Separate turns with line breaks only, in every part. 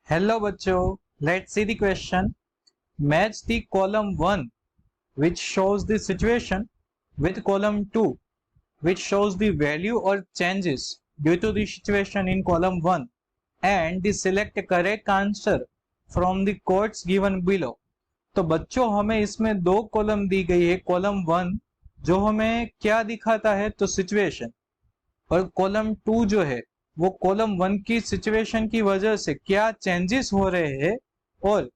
Hello बच्चों, let's see the question. Match the column 1 which shows the situation with column 2 which shows the value or changes due to the situation in column 1 and the select correct answer from the quotes given below. तो बच्चों हमें इसमें दो column दी गई है. Column 1 जो हमें क्या दिखाता है तो सिचुएशन, और कॉलम 2 जो है वो कॉलम 1 की सिचुएशन की वजह से क्या चेंजेस हो रहे हैं और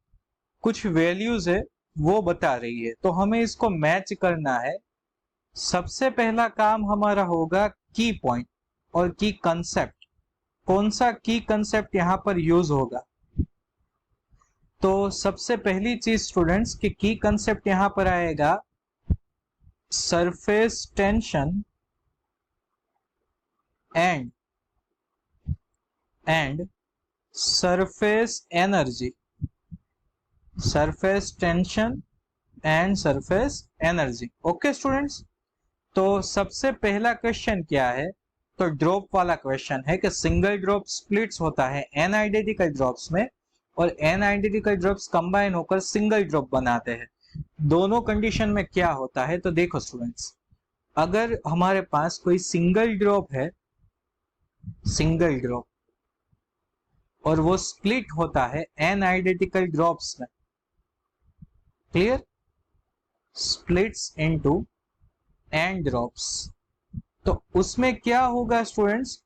कुछ वैल्यूज है वो बता रही है. तो हमें इसको मैच करना है. सबसे पहला काम हमारा होगा की पॉइंट और की कंसेप्ट. कौन सा की कंसेप्ट यहाँ पर यूज होगा? तो सबसे पहली चीज स्टूडेंट्स की कंसेप्ट यहाँ पर आएगा surface tension and surface energy. surface tension and surface energy. Okay students, तो सबसे पहला क्वेश्चन क्या है? तो ड्रॉप वाला क्वेश्चन है कि सिंगल ड्रॉप स्प्लिट्स होता है एन आइडेंटिकल ड्रॉप्स में और एन आइडेंटिकल ड्रॉप्स कंबाइन होकर सिंगल ड्रॉप बनाते हैं. दोनों कंडीशन में क्या होता है? तो देखो स्टूडेंट्स, अगर हमारे पास कोई सिंगल ड्रॉप है, सिंगल ड्रॉप, और वो स्प्लिट होता है एन आइडेंटिकल ड्रॉप्स में, clear, splits into n drops, तो उसमें क्या होगा स्टूडेंट्स?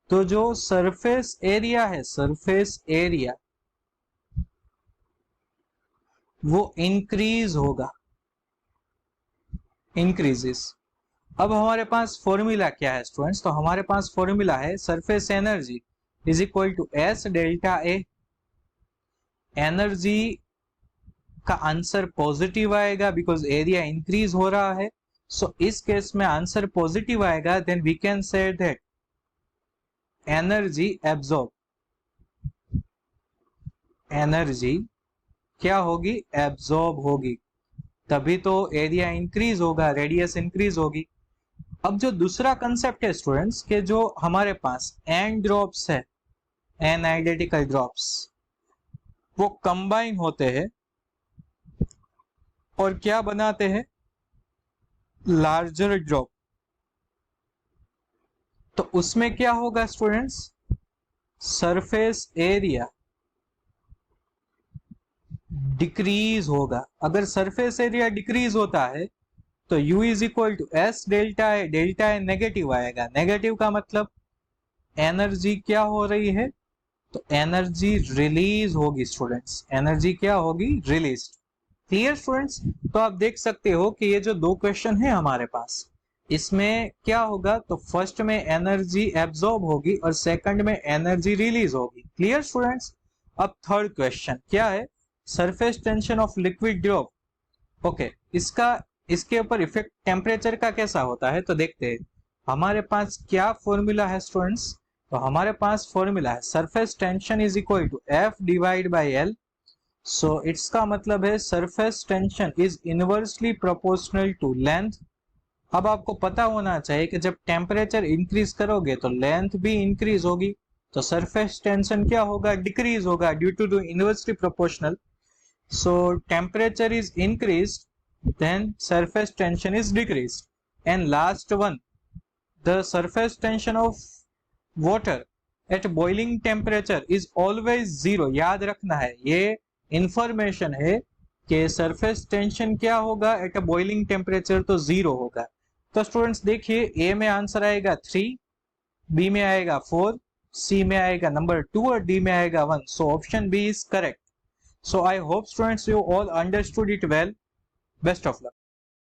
तो जो सरफेस एरिया है, सरफेस एरिया वो इंक्रीज होगा, इंक्रीजेस. अब हमारे पास फॉर्मूला क्या है स्टूडेंट्स? तो हमारे पास फॉर्मूला है surface energy is equal to S delta A. Energy का आंसर पॉजिटिव आएगा बिकॉज एरिया इंक्रीज हो रहा है. सो इस केस में आंसर पॉजिटिव आएगा. Then we can say that energy absorb, energy क्या होगी? एब्जॉर्ब होगी. तभी तो एरिया इंक्रीज होगा, रेडियस इंक्रीज होगी. अब जो दूसरा कंसेप्ट है स्टूडेंट्स के जो हमारे पास एन ड्रॉप्स है, एन आइडेंटिकल ड्रॉप्स, वो कंबाइन होते हैं और क्या बनाते हैं? Larger drop. तो उसमें क्या होगा स्टूडेंट्स? सरफेस एरिया डिक्रीज होगा. अगर सरफेस एरिया डिक्रीज होता है तो U is equal to S delta A. Delta A negative आएगा. नेगेटिव का मतलब एनर्जी क्या हो रही है? तो एनर्जी रिलीज होगी स्टूडेंट्स. एनर्जी क्या होगी? रिलीज. Clear students? तो आप देख सकते हो कि ये जो दो क्वेश्चन है हमारे पास, इसमें क्या होगा? तो फर्स्ट में एनर्जी एब्जॉर्ब होगी और सेकंड में एनर्जी रिलीज होगी. Clear students? अब थर्ड क्वेश्चन क्या है? Surface tension of liquid drop. Okay, इसके ऊपर इफेक्ट टेम्परेचर का कैसा होता है? तो देखते हैं हमारे पास क्या फॉर्मूला है स्टूडेंट्स. तो हमारे पास फॉर्मूला है surface tension is equal to F divide by L. So इसका मतलब है surface tension is inversely proportional to length. अब आपको पता होना चाहिए कि जब टेम्परेचर इंक्रीज करोगे तो लेंथ भी इंक्रीज होगी. तो सरफेस टेंशन क्या होगा? डिक्रीज होगा due to inversely proportional. So temperature is increased, then surface tension is decreased. And last one, the surface tension of water at boiling temperature is always zero. याद रखना है, ये information है कि surface tension क्या होगा at a boiling temperature, तो zero होगा. तो स्टूडेंट्स देखिए, ए में आंसर आएगा 3, बी में आएगा 4, सी में आएगा नंबर 2 और डी में आएगा 1. So option B is correct. So I hope students you all understood it well. Best of luck.